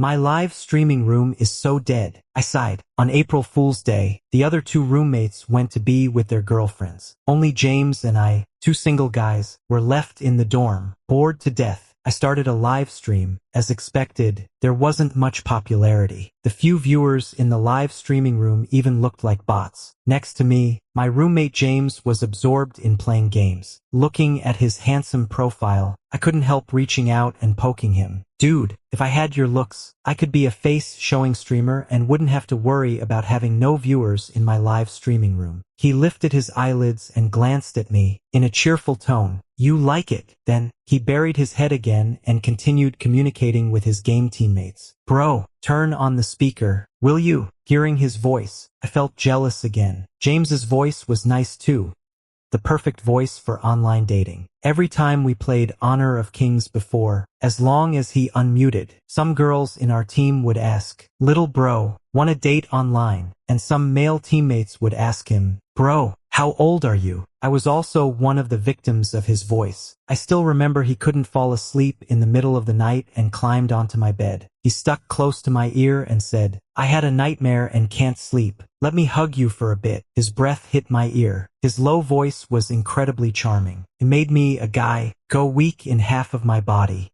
My live streaming room is so dead. I sighed. On April Fool's Day, the other two roommates went to be with their girlfriends. Only James and I, two single guys, were left in the dorm, bored to death. I started a live stream. As expected, there wasn't much popularity. The few viewers in the live streaming room even looked like bots. Next to me, my roommate James was absorbed in playing games. Looking at his handsome profile, I couldn't help reaching out and poking him. Dude, if I had your looks, I could be a face-showing streamer and wouldn't have to worry about having no viewers in my live streaming room. He lifted his eyelids and glanced at me, in a cheerful tone. You like it? Then, he buried his head again and continued communicating with his game teammates. Bro, turn on the speaker, will you? Hearing his voice, I felt jealous again. James's voice was nice too. The perfect voice for online dating. Every time we played Honor of Kings before, as long as he unmuted, some girls in our team would ask, "Little bro, wanna date online?" And some male teammates would ask him, "Bro, how old are you?" I was also one of the victims of his voice. I still remember he couldn't fall asleep in the middle of the night and climbed onto my bed. He stuck close to my ear and said, "I had a nightmare and can't sleep. Let me hug you for a bit." His breath hit my ear. His low voice was incredibly charming. It made me, a guy, go weak in half of my body.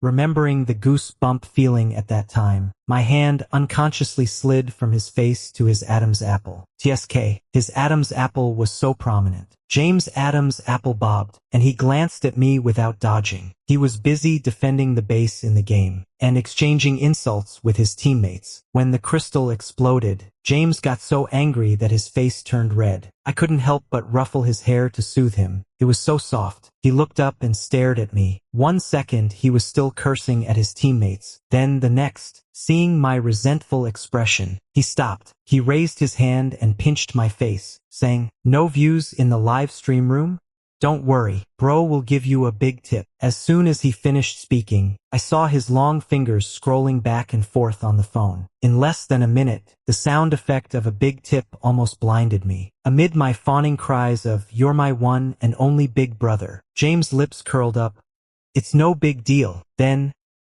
Remembering the goosebump feeling at that time, my hand unconsciously slid from his face to his Adam's apple. TSK, his Adam's apple was so prominent. James Adams' apple bobbed, and he glanced at me without dodging. He was busy defending the base in the game, and exchanging insults with his teammates. When the crystal exploded, James got so angry that his face turned red. I couldn't help but ruffle his hair to soothe him. It was so soft. He looked up and stared at me. 1 second he was still cursing at his teammates. Then the next, seeing my resentful expression, he stopped. He raised his hand and pinched my face, saying, "No views in the live stream room? Don't worry, bro will give you a big tip." As soon as he finished speaking, I saw his long fingers scrolling back and forth on the phone. In less than a minute, the sound effect of a big tip almost blinded me. Amid my fawning cries of, "You're my one and only big brother," James' lips curled up. "It's no big deal." Then,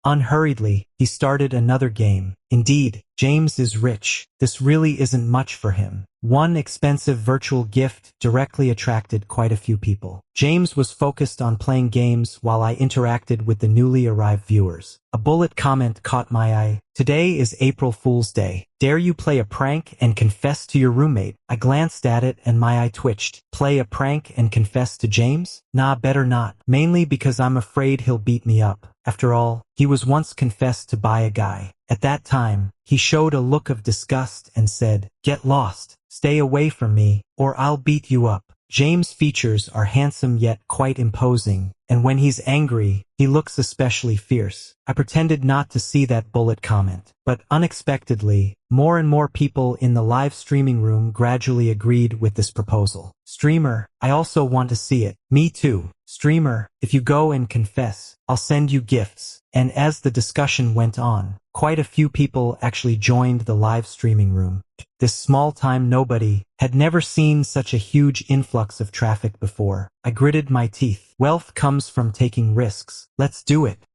unhurriedly, he started another game. Indeed, James is rich. This really isn't much for him. One expensive virtual gift directly attracted quite a few people. James was focused on playing games while I interacted with the newly arrived viewers. A bullet comment caught my eye. "Today is April Fool's Day. Dare you play a prank and confess to your roommate?" I glanced at it and my eye twitched. Play a prank and confess to James? Nah, better not. Mainly because I'm afraid he'll beat me up. After all, he was once confessed to by a guy. At that time, he showed a look of disgust and said, "Get lost. Stay away from me, or I'll beat you up." James' features are handsome yet quite imposing, and when he's angry, he looks especially fierce. I pretended not to see that bullet comment, but unexpectedly, more and more people in the live streaming room gradually agreed with this proposal. "Streamer, I also want to see it." "Me too." "Streamer, if you go and confess, I'll send you gifts." And as the discussion went on, quite a few people actually joined the live streaming room. This small-time nobody had never seen such a huge influx of traffic before. I gritted my teeth. Wealth comes from taking risks. Let's do it.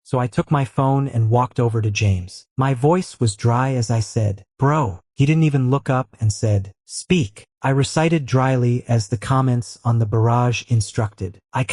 So I took my phone and walked over to James. My voice was dry as I said, "Bro." He didn't even look up and said, "Speak." I recited dryly as the comments on the barrage instructed. "I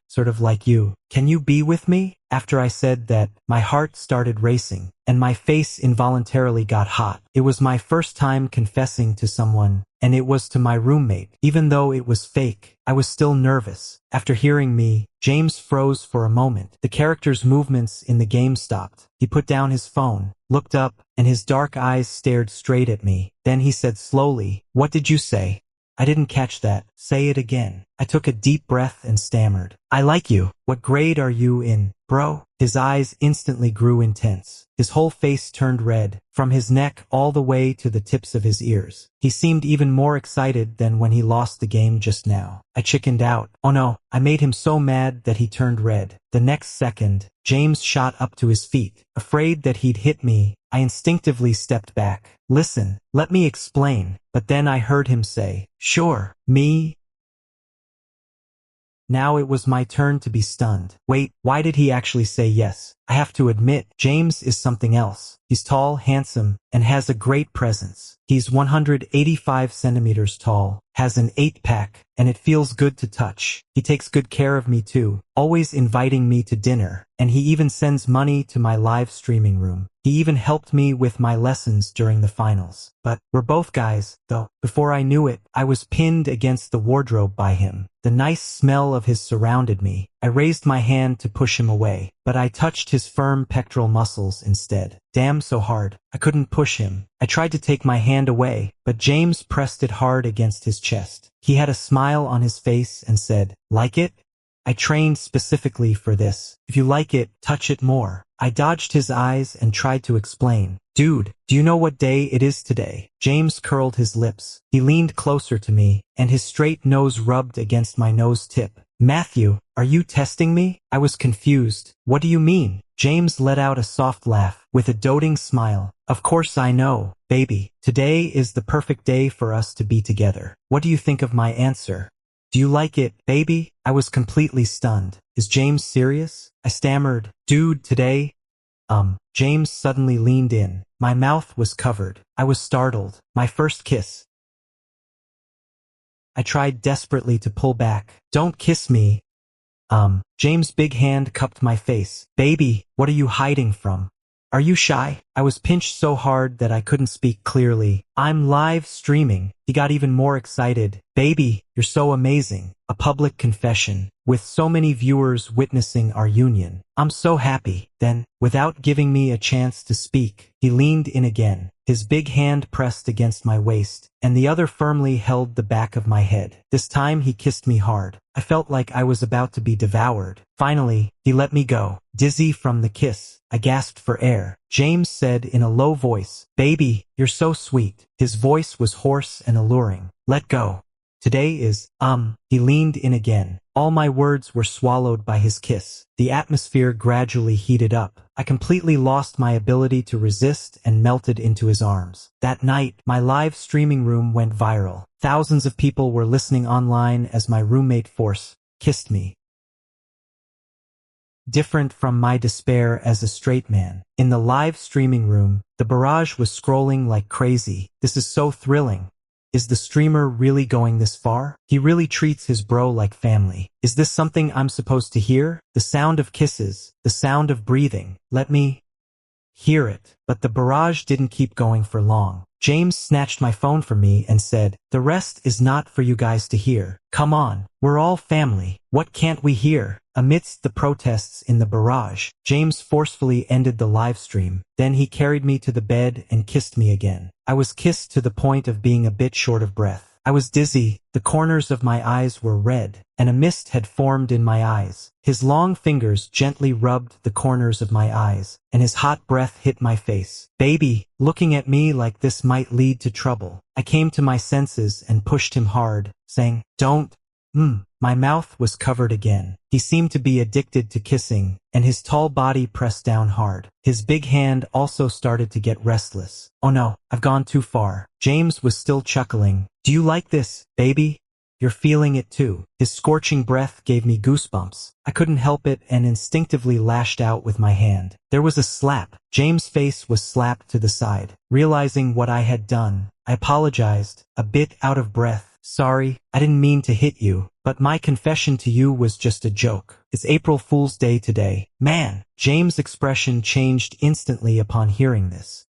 sort of like you. Can you be with me?" After I said that, my heart started racing, and my face involuntarily got hot. It was my first time confessing to someone, and it was to my roommate. Even though it was fake, I was still nervous. After hearing me, James froze for a moment. The character's movements in the game stopped. He put down his phone, looked up, and his dark eyes stared straight at me. Then he said slowly, "What did you say?" "I didn't catch that. Say it again." I took a deep breath and stammered, "I like you." "What grade are you in, bro?" His eyes instantly grew intense. His whole face turned red, from his neck all the way to the tips of his ears. He seemed even more excited than when he lost the game just now. I chickened out. Oh no, I made him so mad that he turned red. The next second, James shot up to his feet. Afraid that he'd hit me, I instinctively stepped back. "Listen, let me explain." But then I heard him say, "Sure, me Now it was my turn to be stunned. Wait, why did he actually say yes? I have to admit, James is something else. He's tall, handsome, and has a great presence. He's 185 centimeters tall, has an 8-pack, and it feels good to touch. He takes good care of me too, always inviting me to dinner, and he even sends money to my live streaming room. He even helped me with my lessons during the finals. But we're both guys, though. Before I knew it, I was pinned against the wardrobe by him. The nice smell of his surrounded me. I raised my hand to push him away, but I touched his firm pectoral muscles instead. Damn, so hard. I couldn't push him. I tried to take my hand away, but James pressed it hard against his chest. He had a smile on his face and said, "Like it? I trained specifically for this. If you like it, touch it more." I dodged his eyes and tried to explain. "Dude, do you know what day it is today?" James curled his lips. He leaned closer to me, and his straight nose rubbed against my nose tip. "Matthew, are you testing me?" I was confused. "What do you mean?" James let out a soft laugh, with a doting smile. "Of course I know, baby. Today is the perfect day for us to be together. What do you think of my answer? Do you like it, baby?" I was completely stunned. Is James serious? I stammered, "Dude, today?" James suddenly leaned in. My mouth was covered. I was startled. My first kiss. I tried desperately to pull back. "Don't kiss me." James' big hand cupped my face. "Baby, what are you hiding from? Are you shy?" I was pinched so hard that I couldn't speak clearly. "I'm live streaming." He got even more excited. "Baby, you're so amazing. A public confession. With so many viewers witnessing our union. I'm so happy." Then, without giving me a chance to speak, he leaned in again. His big hand pressed against my waist, and the other firmly held the back of my head. This time he kissed me hard. I felt like I was about to be devoured. Finally, he let me go. Dizzy from the kiss, I gasped for air. James said in a low voice, "Baby, you're so sweet." His voice was hoarse and alluring. "Let go. Today is, He leaned in again. All my words were swallowed by his kiss. The atmosphere gradually heated up. I completely lost my ability to resist and melted into his arms. That night, my live streaming room went viral. Thousands of people were listening online as my roommate Force kissed me. Different from my despair as a straight man. In the live streaming room, the barrage was scrolling like crazy. "This is so thrilling. Is the streamer really going this far? He really treats his bro like family. Is this something I'm supposed to hear? The sound of kisses, the sound of breathing. Let me hear it." But the barrage didn't keep going for long. James snatched my phone from me and said, "The rest is not for you guys to hear. Come on, we're all family. What can't we hear?" Amidst the protests in the barrage, James forcefully ended the live stream. Then he carried me to the bed and kissed me again. I was kissed to the point of being a bit short of breath. I was dizzy, the corners of my eyes were red, and a mist had formed in my eyes. His long fingers gently rubbed the corners of my eyes, and his hot breath hit my face. "Baby, looking at me like this might lead to trouble." I came to my senses and pushed him hard, saying, "Don't." My mouth was covered again. He seemed to be addicted to kissing, and his tall body pressed down hard. His big hand also started to get restless. "Oh no, I've gone too far." James was still chuckling. "Do you like this, baby? You're feeling it too." His scorching breath gave me goosebumps. I couldn't help it and instinctively lashed out with my hand. There was a slap. James' face was slapped to the side. Realizing what I had done, I apologized, a bit out of breath. "Sorry, I didn't mean to hit you, but my confession to you was just a joke. It's April Fool's Day today." Man, James' expression changed instantly upon hearing this.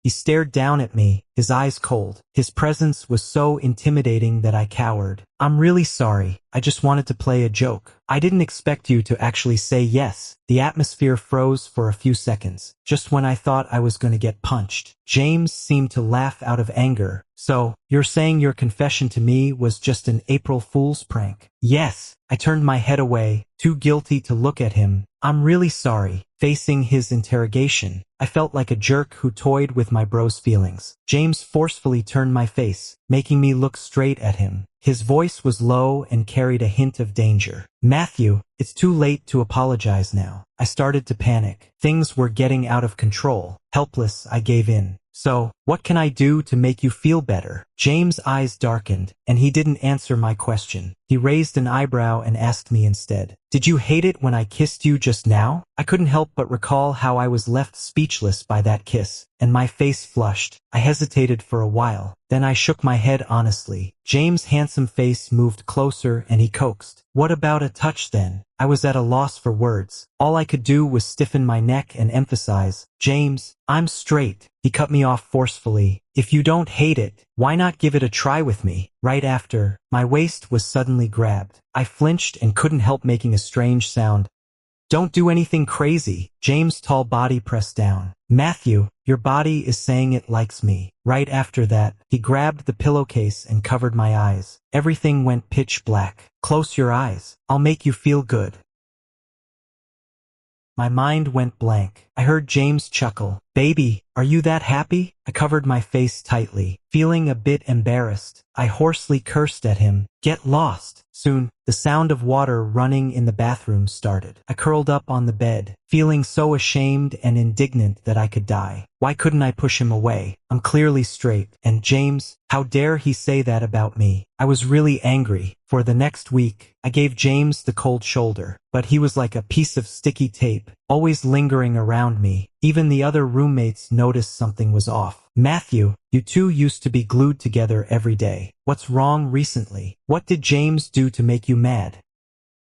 He stared down at me, his eyes cold. His presence was so intimidating that I cowered. "I'm really sorry. I just wanted to play a joke. I didn't expect you to actually say yes." The atmosphere froze for a few seconds, just when I thought I was going to get punched. James seemed to laugh out of anger. "So, you're saying your confession to me was just an April Fool's prank?" "Yes." I turned my head away, too guilty to look at him. "I'm really sorry." Facing his interrogation, I felt like a jerk who toyed with my bro's feelings. James forcefully turned my face, making me look straight at him. His voice was low and carried a hint of danger. "Matthew, it's too late to apologize now." I started to panic. Things were getting out of control. Helpless, I gave in. "So, what can I do to make you feel better?" James' eyes darkened, and he didn't answer my question. He raised an eyebrow and asked me instead, "Did you hate it when I kissed you just now?" I couldn't help but recall how I was left speechless by that kiss, and my face flushed. I hesitated for a while, then I shook my head honestly. James' handsome face moved closer and he coaxed, "What about a touch then?" I was at a loss for words. All I could do was stiffen my neck and emphasize, "James, I'm straight." He cut me off forcefully. "If you don't hate it, why not give it a try with me?" Right after, my waist was suddenly grabbed. I flinched and couldn't help making a strange sound. "Don't do anything crazy." James' tall body pressed down. "Matthew, your body is saying it likes me." Right after that, he grabbed the pillowcase and covered my eyes. Everything went pitch black. "Close your eyes. I'll make you feel good." My mind went blank. I heard James chuckle. "Baby, are you that happy?" I covered my face tightly, feeling a bit embarrassed. I hoarsely cursed at him. "Get lost." Soon, the sound of water running in the bathroom started. I curled up on the bed, feeling so ashamed and indignant that I could die. Why couldn't I push him away? I'm clearly straight. And James, how dare he say that about me? I was really angry. For the next week, I gave James the cold shoulder, but he was like a piece of sticky tape, always lingering around me. Even the other roommates noticed something was off. "Matthew, you two used to be glued together every day. What's wrong recently? What did James do to make you mad?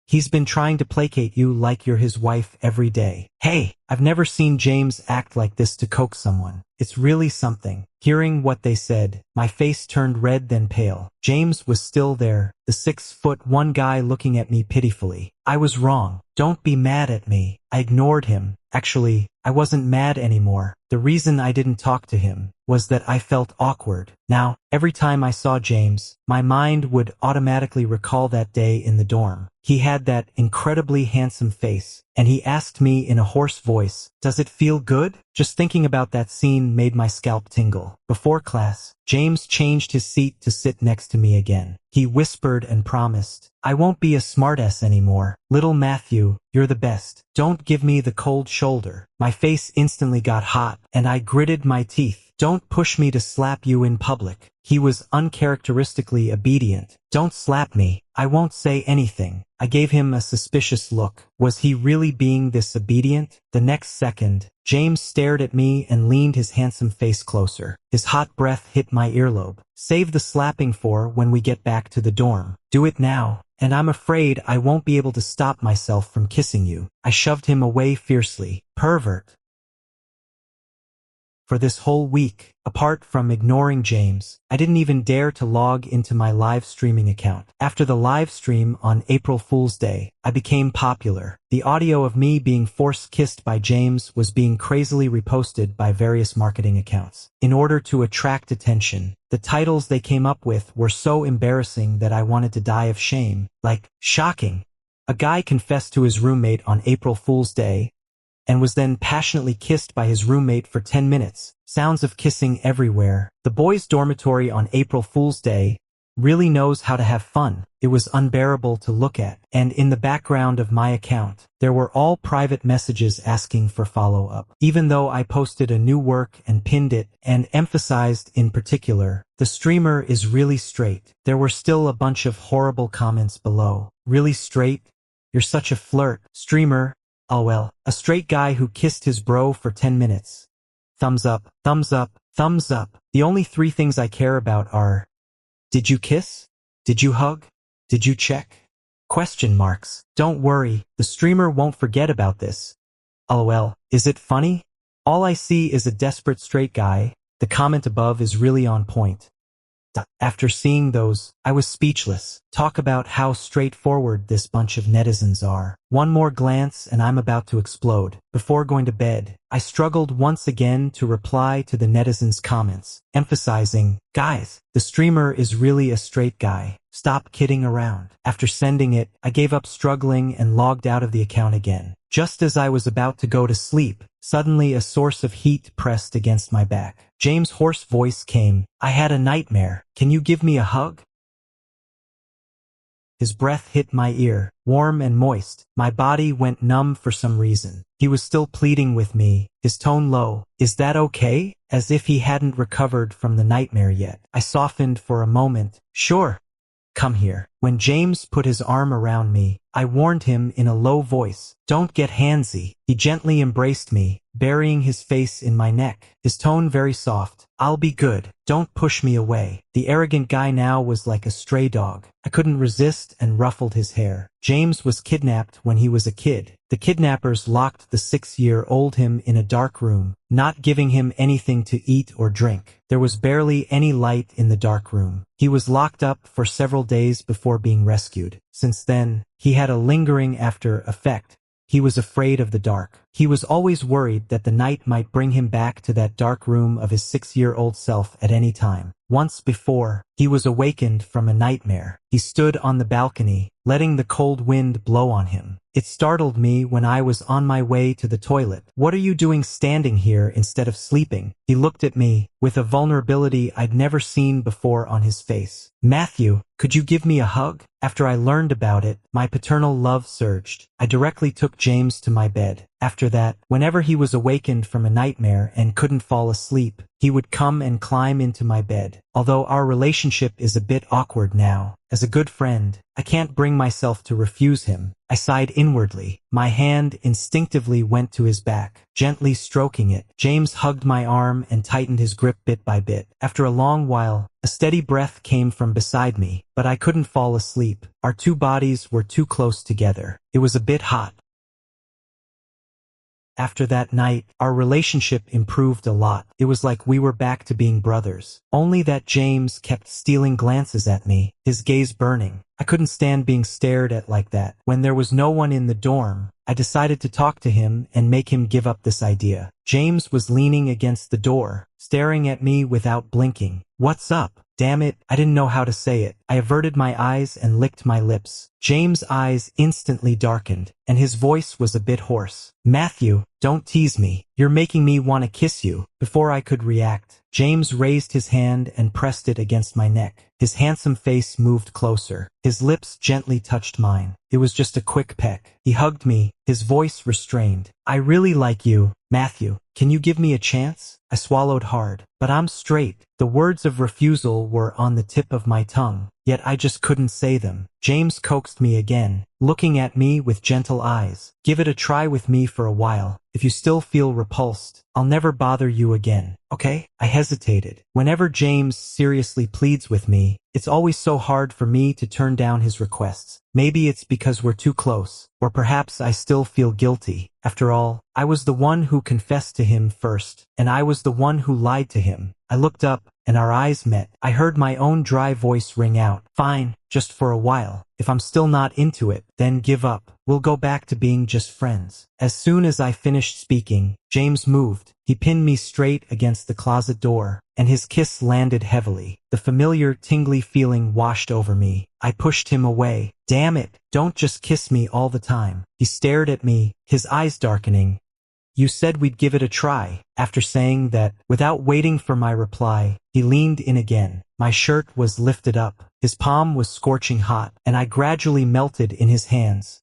He's been trying to placate you like you're his wife every day." Hey, I've never seen James act like this to coax someone. It's really something. Hearing what they said, my face turned red then pale. James was still there, the 6'1" guy looking at me pitifully. I was wrong. "Don't be mad at me." I ignored him. Actually, I wasn't mad anymore. The reason I didn't talk to him was that I felt awkward. Now, every time I saw James, my mind would automatically recall that day in the dorm. He had that incredibly handsome face, and he asked me in a hoarse voice, "Does it feel good?" Just thinking about that scene made my scalp tingle. Before class, James changed his seat to sit next to me again. He whispered and promised, "I won't be a smartass anymore. Little Matthew, you're the best. Don't give me the cold shoulder." My face instantly got hot, and I gritted my teeth. "Don't push me to slap you in public." He was uncharacteristically obedient. "Don't slap me. I won't say anything." I gave him a suspicious look. Was he really being this obedient? The next second, James stared at me and leaned his handsome face closer. His hot breath hit my earlobe. "Save the slapping for when we get back to the dorm. Do it now, and I'm afraid I won't be able to stop myself from kissing you." I shoved him away fiercely. "Pervert." For this whole week, apart from ignoring James, I didn't even dare to log into my live streaming account. After the live stream on April Fool's Day, I became popular. The audio of me being force-kissed by James was being crazily reposted by various marketing accounts. In order to attract attention, the titles they came up with were so embarrassing that I wanted to die of shame. Like, "Shocking! A guy confessed to his roommate on April Fool's Day, and was then passionately kissed by his roommate for 10 minutes. Sounds of kissing everywhere. The boys' dormitory on April Fool's Day really knows how to have fun." It was unbearable to look at, and in the background of my account, there were all private messages asking for follow-up. Even though I posted a new work and pinned it, and emphasized in particular, "The streamer is really straight," there were still a bunch of horrible comments below. "Really straight? You're such a flirt. Streamer? Oh well, a straight guy who kissed his bro for 10 minutes. Thumbs up, thumbs up, thumbs up." The only 3 things I care about are, did you kiss? Did you hug? Did you check? Question marks. Don't worry, the streamer won't forget about this. LOL, is it funny? All I see is a desperate straight guy. The comment above is really on point. After seeing those, I was speechless. Talk about how straightforward this bunch of netizens are. One more glance and I'm about to explode. Before going to bed, I struggled once again to reply to the netizens' comments, emphasizing, "Guys, the streamer is really a straight guy. Stop kidding around." After sending it, I gave up struggling and logged out of the account again. Just as I was about to go to sleep, suddenly a source of heat pressed against my back. James' hoarse voice came, "I had a nightmare. Can you give me a hug?" His breath hit my ear, warm and moist. My body went numb for some reason. He was still pleading with me, his tone low. "Is that okay?" As if he hadn't recovered from the nightmare yet. I softened for a moment. "Sure. Come here." When James put his arm around me, I warned him in a low voice, "Don't get handsy." He gently embraced me, burying his face in my neck, his tone very soft. "I'll be good. Don't push me away." The arrogant guy now was like a stray dog. I couldn't resist and ruffled his hair. James was kidnapped when he was a kid. The kidnappers locked the 6-year-old him in a dark room, not giving him anything to eat or drink. There was barely any light in the dark room. He was locked up for several days before being rescued. Since then, he had a lingering after effect. He was afraid of the dark. He was always worried that the night might bring him back to that dark room of his 6-year-old self at any time. Once before, he was awakened from a nightmare. He stood on the balcony, letting the cold wind blow on him. It startled me when I was on my way to the toilet. "What are you doing standing here instead of sleeping?" He looked at me, with a vulnerability I'd never seen before on his face. "Matthew, could you give me a hug?" After I learned about it, my paternal love surged. I directly took James to my bed. After that, whenever he was awakened from a nightmare and couldn't fall asleep, he would come and climb into my bed. Although our relationship is a bit awkward now, as a good friend, I can't bring myself to refuse him. I sighed inwardly. My hand instinctively went to his back, gently stroking it. James hugged my arm and tightened his grip bit by bit. After a long while, a steady breath came from beside me, but I couldn't fall asleep. Our two bodies were too close together. It was a bit hot. After that night, our relationship improved a lot. It was like we were back to being brothers. Only that James kept stealing glances at me, his gaze burning. I couldn't stand being stared at like that. When there was no one in the dorm, I decided to talk to him and make him give up this idea. James was leaning against the door, staring at me without blinking. "What's up?" Damn it, I didn't know how to say it. I averted my eyes and licked my lips. James' eyes instantly darkened, and his voice was a bit hoarse. "Matthew, don't tease me. You're making me want to kiss you." Before I could react, James raised his hand and pressed it against my neck. His handsome face moved closer. His lips gently touched mine. It was just a quick peck. He hugged me, his voice restrained. "I really like you, Matthew. Can you give me a chance?" I swallowed hard. "But I'm straight." The words of refusal were on the tip of my tongue, yet I just couldn't say them. James coaxed me again, looking at me with gentle eyes. "Give it a try with me for a while. If you still feel repulsed, I'll never bother you again, okay?" I hesitated. Whenever James seriously pleads with me, it's always so hard for me to turn down his requests. Maybe it's because we're too close, or perhaps I still feel guilty. After all, I was the one who confessed to him first, and I was the one who lied to him. I looked up, and our eyes met. I heard my own dry voice ring out. "Fine, just for a while. If I'm still not into it, then give up. We'll go back to being just friends." As soon as I finished speaking, James moved. He pinned me straight against the closet door, and his kiss landed heavily. The familiar tingly feeling washed over me. I pushed him away. "Damn it, don't just kiss me all the time." He stared at me, his eyes darkening. "You said we'd give it a try." After saying that, without waiting for my reply, he leaned in again. My shirt was lifted up. His palm was scorching hot, and I gradually melted in his hands.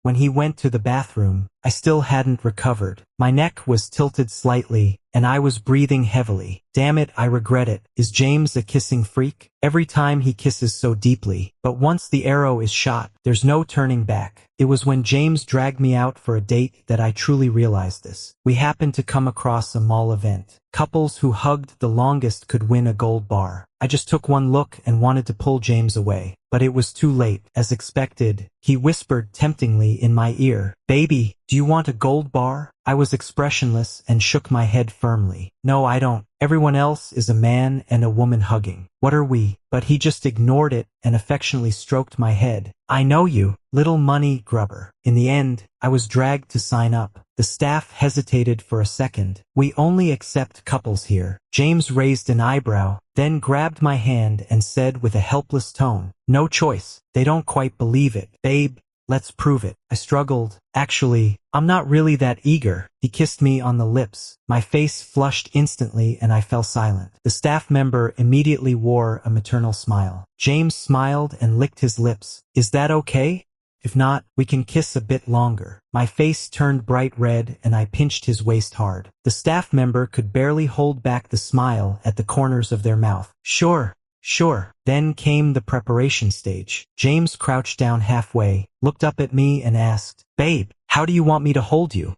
When he went to the bathroom, I still hadn't recovered. My neck was tilted slightly, and I was breathing heavily. Damn it, I regret it. Is James a kissing freak? Every time he kisses so deeply. But once the arrow is shot, there's no turning back. It was when James dragged me out for a date that I truly realized this. We happened to come across a mall event. Couples who hugged the longest could win a gold bar. I just took one look and wanted to pull James away. But it was too late. As expected, he whispered temptingly in my ear, "Baby, do you want a gold bar?" I was expressionless and shook my head firmly. "No, I don't. Everyone else is a man and a woman hugging. What are we?" But he just ignored it and affectionately stroked my head. "I know you, little money grubber." In the end, I was dragged to sign up. The staff hesitated for a second. "We only accept couples here." James raised an eyebrow, then grabbed my hand and said with a helpless tone, "No choice. They don't quite believe it. Babe, let's prove it." I struggled. "Actually, I'm not really that eager." He kissed me on the lips. My face flushed instantly and I fell silent. The staff member immediately wore a maternal smile. James smiled and licked his lips. "Is that okay? If not, we can kiss a bit longer." My face turned bright red and I pinched his waist hard. The staff member could barely hold back the smile at the corners of their mouth. Sure, Sure. Then came the preparation stage. James crouched down halfway, looked up at me and asked, "Babe, how do you want me to hold you?"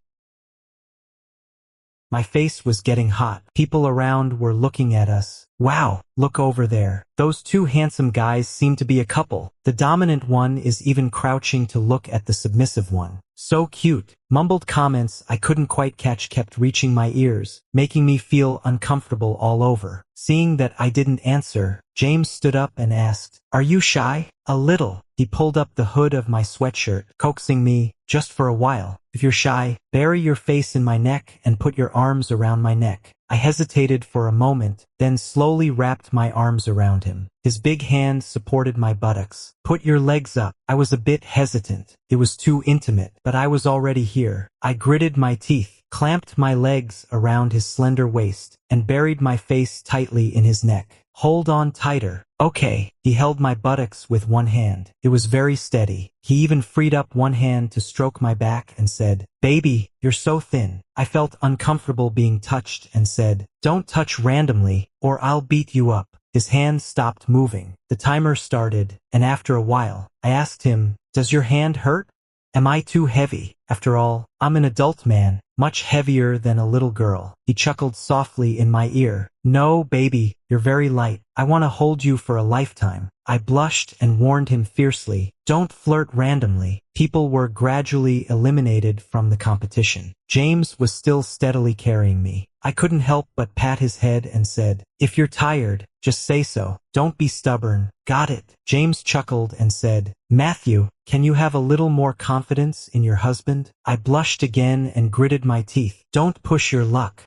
My face was getting hot. People around were looking at us. Wow, look over there. Those two handsome guys seem to be a couple. The dominant one is even crouching to look at the submissive one. So cute. Mumbled comments I couldn't quite catch kept reaching my ears, making me feel uncomfortable all over. Seeing that I didn't answer, James stood up and asked, "Are you shy?" "A little." He pulled up the hood of my sweatshirt, coaxing me, "Just for a while. If you're shy, bury your face in my neck and put your arms around my neck." I hesitated for a moment, then slowly wrapped my arms around him. His big hand supported my buttocks. "Put your legs up." I was a bit hesitant. It was too intimate, but I was already here. I gritted my teeth, clamped my legs around his slender waist, and buried my face tightly in his neck. "Hold on tighter." "Okay." He held my buttocks with one hand. It was very steady. He even freed up one hand to stroke my back and said, "Baby, you're so thin." I felt uncomfortable being touched and said, "Don't touch randomly, or I'll beat you up." His hand stopped moving. The timer started, and after a while, I asked him, "Does your hand hurt? Am I too heavy? After all, I'm an adult man, much heavier than a little girl." He chuckled softly in my ear. "No, baby, you're very light. I want to hold you for a lifetime." I blushed and warned him fiercely, "Don't flirt randomly." People were gradually eliminated from the competition. James was still steadily carrying me. I couldn't help but pat his head and said, "If you're tired, just say so. Don't be stubborn." "Got it." James chuckled and said, "Matthew, can you have a little more confidence in your husband?" I blushed again and gritted my teeth. "Don't push your luck."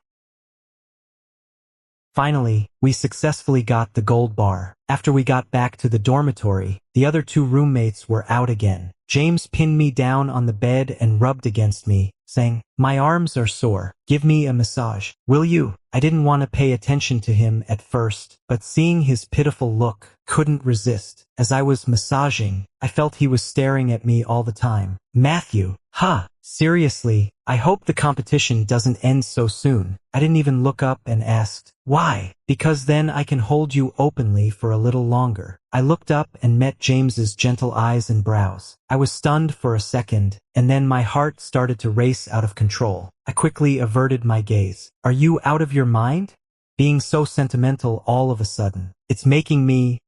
Finally, we successfully got the gold bar. After we got back to the dormitory, the other two roommates were out again. James pinned me down on the bed and rubbed against me, saying, "My arms are sore. Give me a massage, will you?" I didn't want to pay attention to him at first, but seeing his pitiful look, couldn't resist. As I was massaging, I felt he was staring at me all the time. "Matthew, huh? Seriously, I hope the competition doesn't end so soon." I didn't even look up and asked, "Why?" "Because then I can hold you openly for a little longer." I looked up and met James's gentle eyes and brows. I was stunned for a second, and then my heart started to race out of control. I quickly averted my gaze. "Are you out of your mind? Being so sentimental all of a sudden. It's making me..."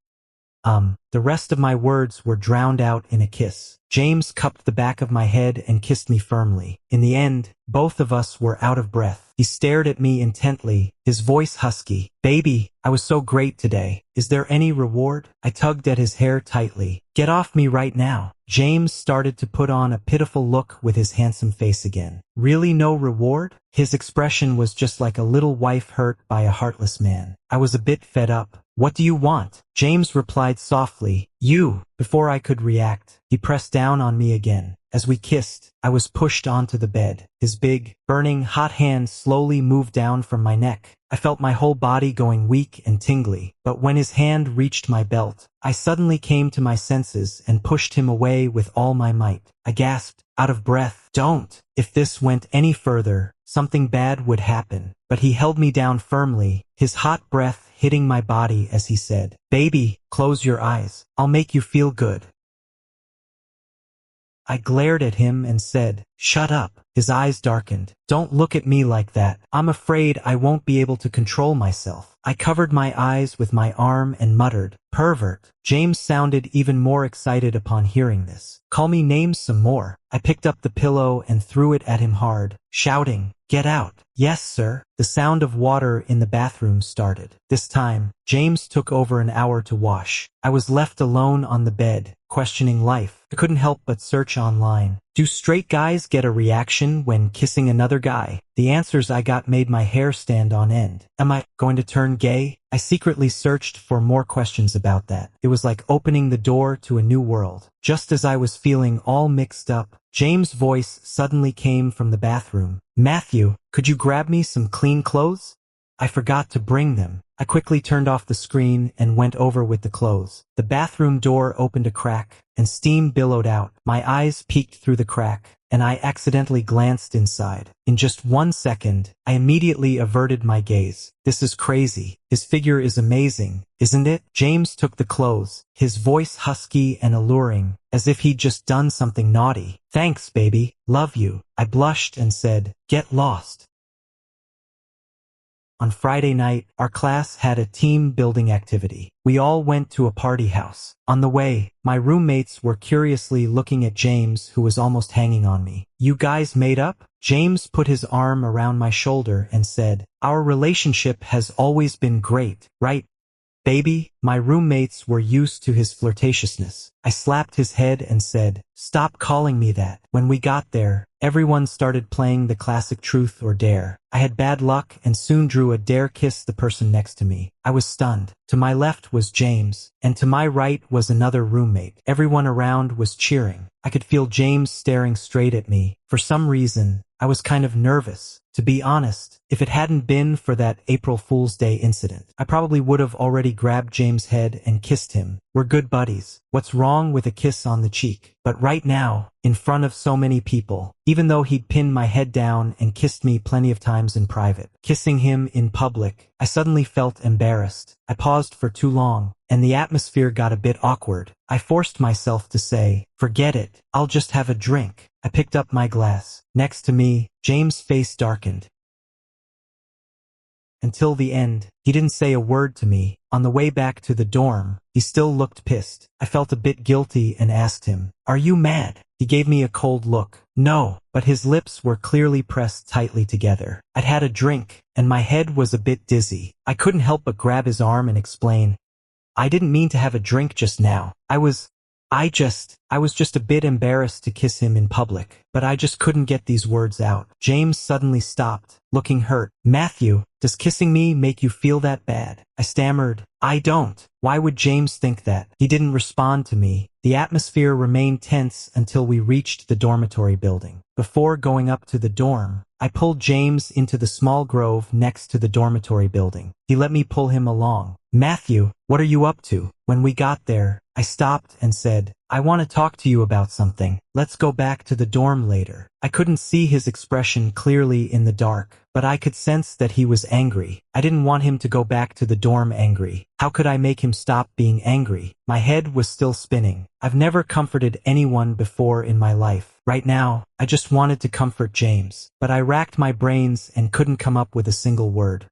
The rest of my words were drowned out in a kiss. James cupped the back of my head and kissed me firmly. In the end, both of us were out of breath. He stared at me intently, his voice husky. "Baby, I was so great today. Is there any reward?" I tugged at his hair tightly. "Get off me right now." James started to put on a pitiful look with his handsome face again. "Really no reward?" His expression was just like a little wife hurt by a heartless man. I was a bit fed up. "What do you want?" James replied softly, "You." Before I could react, he pressed down on me again. As we kissed, I was pushed onto the bed. His big, burning, hot hand slowly moved down from my neck. I felt my whole body going weak and tingly, but when his hand reached my belt, I suddenly came to my senses and pushed him away with all my might. I gasped, out of breath, "Don't!" If this went any further, something bad would happen. But he held me down firmly, his hot breath hitting my body as he said, "Baby, close your eyes. I'll make you feel good." I glared at him and said, "Shut up." His eyes darkened. "Don't look at me like that. I'm afraid I won't be able to control myself." I covered my eyes with my arm and muttered, "Pervert." James sounded even more excited upon hearing this. "Call me names some more." I picked up the pillow and threw it at him hard, shouting, "Get out." "Yes, sir." The sound of water in the bathroom started. This time, James took over an hour to wash. I was left alone on the bed, questioning life. I couldn't help but search online. Do straight guys get a reaction when kissing another guy? The answers I got made my hair stand on end. Am I going to turn gay? I secretly searched for more questions about that. It was like opening the door to a new world. Just as I was feeling all mixed up, James' voice suddenly came from the bathroom. "Matthew, could you grab me some clean clothes? I forgot to bring them." I quickly turned off the screen and went over with the clothes. The bathroom door opened a crack, and steam billowed out. My eyes peeked through the crack, and I accidentally glanced inside. In just 1 second, I immediately averted my gaze. This is crazy. His figure is amazing, isn't it? James took the clothes, his voice husky and alluring, as if he'd just done something naughty. Thanks, baby. Love you. I blushed and said, get lost. On Friday night, our class had a team-building activity. We all went to a party house. On the way, my roommates were curiously looking at James, who was almost hanging on me. You guys made up? James put his arm around my shoulder and said, our relationship has always been great, right, baby? My roommates were used to his flirtatiousness. I slapped his head and said, stop calling me that. When we got there, everyone started playing the classic truth or dare. I had bad luck and soon drew a dare kiss the person next to me. I was stunned. To my left was James, and to my right was another roommate. Everyone around was cheering. I could feel James staring straight at me. For some reason, I was kind of nervous. To be honest, if it hadn't been for that April Fool's Day incident, I probably would have already grabbed James' head and kissed him. We're good buddies. What's wrong with a kiss on the cheek? But right now, in front of so many people, even though he'd pinned my head down and kissed me plenty of times in private, kissing him in public, I suddenly felt embarrassed. I paused for too long, and the atmosphere got a bit awkward. I forced myself to say, forget it, I'll just have a drink. I picked up my glass. Next to me, James' face darkened. Until the end, he didn't say a word to me. On the way back to the dorm, he still looked pissed. I felt a bit guilty and asked him, are you mad? He gave me a cold look. No, but his lips were clearly pressed tightly together. I'd had a drink, and my head was a bit dizzy. I couldn't help but grab his arm and explain, I didn't mean to have a drink just now. I was just a bit embarrassed to kiss him in public, but I just couldn't get these words out. James suddenly stopped, looking hurt. Matthew, does kissing me make you feel that bad? I stammered, I don't. Why would James think that? He didn't respond to me. The atmosphere remained tense until we reached the dormitory building. Before going up to the dorm, I pulled James into the small grove next to the dormitory building. He let me pull him along. Matthew, what are you up to? When we got there, I stopped and said, I want to talk to you about something. Let's go back to the dorm later. I couldn't see his expression clearly in the dark, but I could sense that he was angry. I didn't want him to go back to the dorm angry. How could I make him stop being angry? My head was still spinning. I've never comforted anyone before in my life. Right now, I just wanted to comfort James, but I racked my brains and couldn't come up with a single word.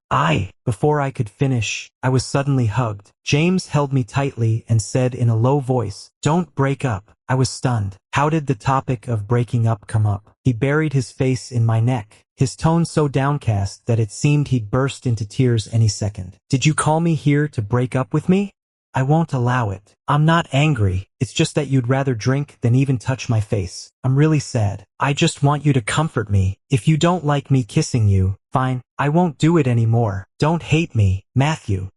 Before I could finish, I was suddenly hugged. James held me tightly and said in a low voice, don't break up. I was stunned. How did the topic of breaking up come up? He buried his face in my neck, his tone so downcast that it seemed he'd burst into tears any second. Did you call me here to break up with me? I won't allow it. I'm not angry. It's just that you'd rather drink than even touch my face. I'm really sad. I just want you to comfort me. If you don't like me kissing you, fine. I won't do it anymore. Don't hate me, Matthew.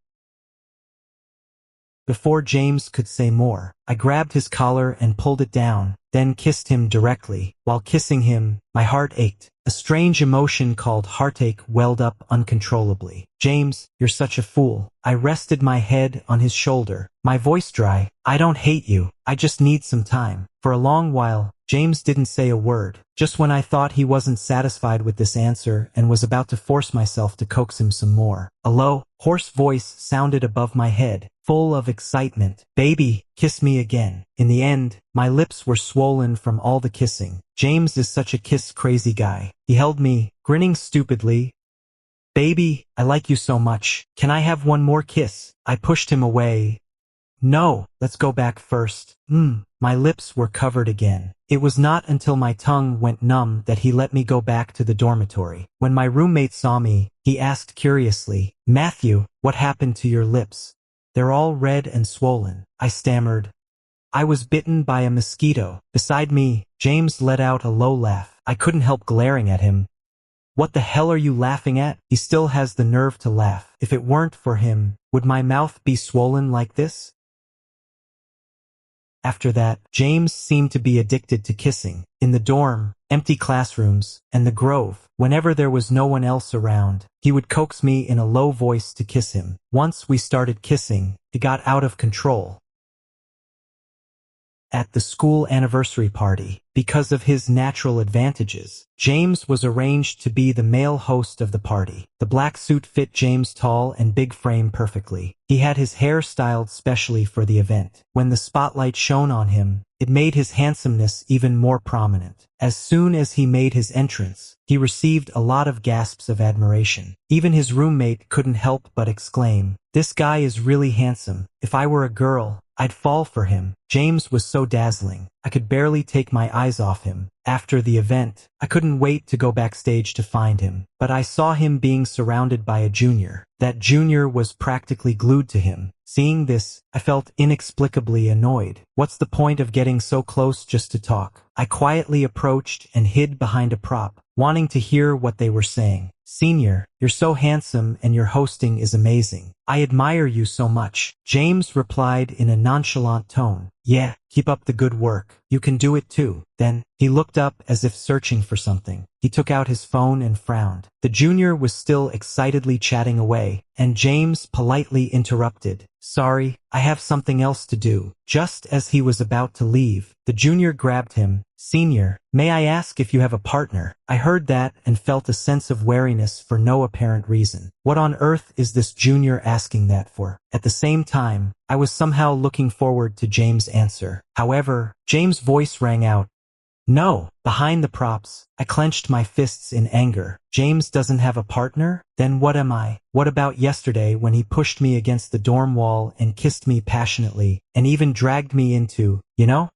Before James could say more, I grabbed his collar and pulled it down, then kissed him directly. While kissing him, my heart ached. A strange emotion called heartache welled up uncontrollably. James, you're such a fool. I rested my head on his shoulder, my voice dry. I don't hate you. I just need some time. For a long while, James didn't say a word. Just when I thought he wasn't satisfied with this answer and was about to force myself to coax him some more, a low, hoarse voice sounded above my head, full of excitement. Baby, kiss me again. In the end, my lips were swollen from all the kissing. James is such a kiss-crazy guy. He held me, grinning stupidly. Baby, I like you so much. Can I have one more kiss? I pushed him away. No, let's go back first. My lips were covered again. It was not until my tongue went numb that he let me go back to the dormitory. When my roommate saw me, he asked curiously, Matthew, what happened to your lips? They're all red and swollen. I stammered. I was bitten by a mosquito. Beside me, James let out a low laugh. I couldn't help glaring at him. What the hell are you laughing at? He still has the nerve to laugh. If it weren't for him, would my mouth be swollen like this? After that, James seemed to be addicted to kissing. In the dorm, empty classrooms, and the grove, whenever there was no one else around, he would coax me in a low voice to kiss him. Once we started kissing, it got out of control. at the school anniversary party. Because of his natural advantages, James was arranged to be the male host of the party. The black suit fit James' tall and big frame perfectly. He had his hair styled specially for the event. When the spotlight shone on him, it made his handsomeness even more prominent. As soon as he made his entrance, he received a lot of gasps of admiration. Even his roommate couldn't help but exclaim, "This guy is really handsome. If I were a girl, I'd fall for him." James was so dazzling, I could barely take my eyes off him. After the event, I couldn't wait to go backstage to find him, but I saw him being surrounded by a junior. That junior was practically glued to him. Seeing this, I felt inexplicably annoyed. What's the point of getting so close just to talk? I quietly approached and hid behind a prop, wanting to hear what they were saying. "Senior, you're so handsome and your hosting is amazing. I admire you so much," James replied in a nonchalant tone. "Yeah, keep up the good work. You can do it too." Then, he looked up as if searching for something. He took out his phone and frowned. The junior was still excitedly chatting away, and James politely interrupted. "Sorry, I have something else to do." Just as he was about to leave, the junior grabbed him. "Senior, may I ask if you have a partner?" I heard that and felt a sense of wariness for no apparent reason. What on earth is this junior asking that for? At the same time, I was somehow looking forward to James' answer. However, James' voice rang out, "No." Behind the props, I clenched my fists in anger. James doesn't have a partner? Then what am I? What about yesterday when he pushed me against the dorm wall and kissed me passionately, and even dragged me into, you know?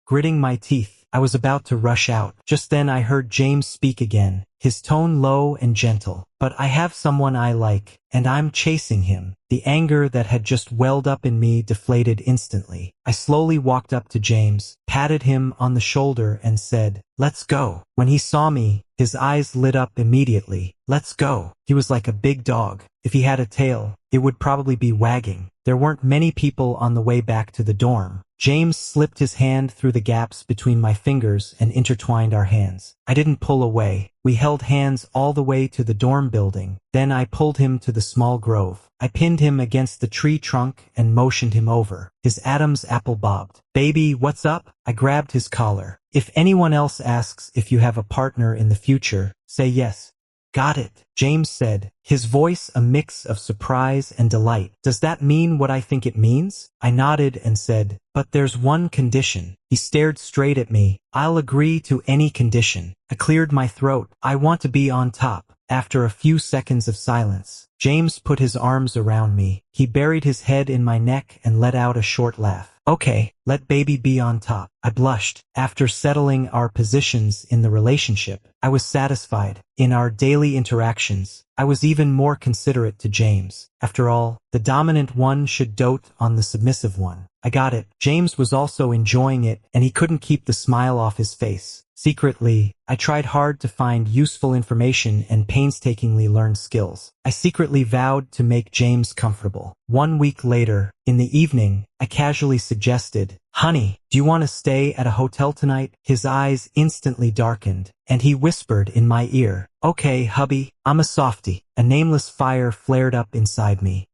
Gritting my teeth, I was about to rush out. Just then I heard James speak again, his tone low and gentle. "But I have someone I like, and I'm chasing him." The anger that had just welled up in me deflated instantly. I slowly walked up to James, patted him on the shoulder and said, "Let's go." When he saw me, his eyes lit up immediately. "Let's go." He was like a big dog. If he had a tail, it would probably be wagging. There weren't many people on the way back to the dorm. James slipped his hand through the gaps between my fingers and intertwined our hands. I didn't pull away. We held hands all the way to the dorm building. Then I pulled him to the small grove. I pinned him against the tree trunk and motioned him over. His Adam's apple bobbed. "Baby, what's up?" I grabbed his collar. "If anyone else asks if you have a partner in the future, say yes." "Got it," James said, his voice a mix of surprise and delight. "Does that mean what I think it means?" I nodded and said, "But there's one condition." He stared straight at me. "I'll agree to any condition." I cleared my throat. "I want to be on top." After a few seconds of silence, James put his arms around me. He buried his head in my neck and let out a short laugh. "Okay, let baby be on top." I blushed. After settling our positions in the relationship, I was satisfied. In our daily interactions, I was even more considerate to James. After all, the dominant one should dote on the submissive one. I got it. James was also enjoying it, and he couldn't keep the smile off his face. Secretly, I tried hard to find useful information and painstakingly learn skills. I secretly vowed to make James comfortable. 1 week later, in the evening, I casually suggested, "Honey, do you want to stay at a hotel tonight?" His eyes instantly darkened, and he whispered in my ear, "Okay, hubby, I'm a softie." A nameless fire flared up inside me.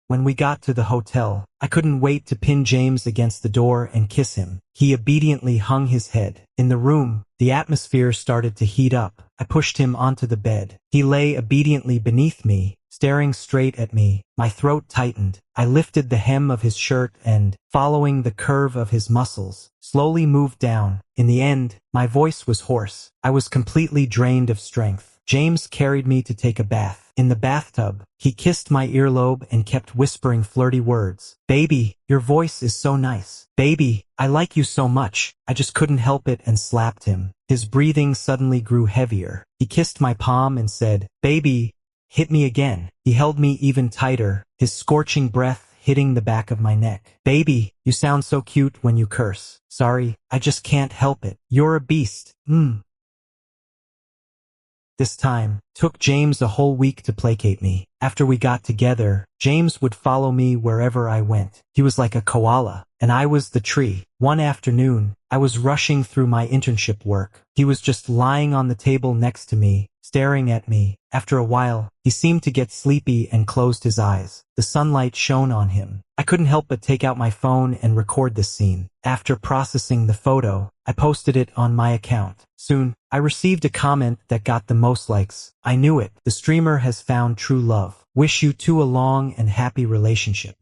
When we got to the hotel, I couldn't wait to pin James against the door and kiss him. He obediently hung his head. In the room, the atmosphere started to heat up. I pushed him onto the bed. He lay obediently beneath me, staring straight at me. My throat tightened. I lifted the hem of his shirt and, following the curve of his muscles, slowly moved down. In the end, my voice was hoarse. I was completely drained of strength. James carried me to take a bath. In the bathtub, he kissed my earlobe and kept whispering flirty words. "Baby, your voice is so nice. Baby, I like you so much." I just couldn't help it and slapped him. His breathing suddenly grew heavier. He kissed my palm and said, "Baby, hit me again." He held me even tighter, his scorching breath hitting the back of my neck. "Baby, you sound so cute when you curse." "Sorry, I just can't help it." "You're a beast." This time, took James a whole week to placate me. After we got together, James would follow me wherever I went. He was like a koala, and I was the tree. One afternoon, I was rushing through my internship work. He was just lying on the table next to me, staring at me. After a while, he seemed to get sleepy and closed his eyes. The sunlight shone on him. I couldn't help but take out my phone and record this scene. After processing the photo, I posted it on my account. Soon, I received a comment that got the most likes. I knew it. The streamer has found true love. Wish you two a long and happy relationship.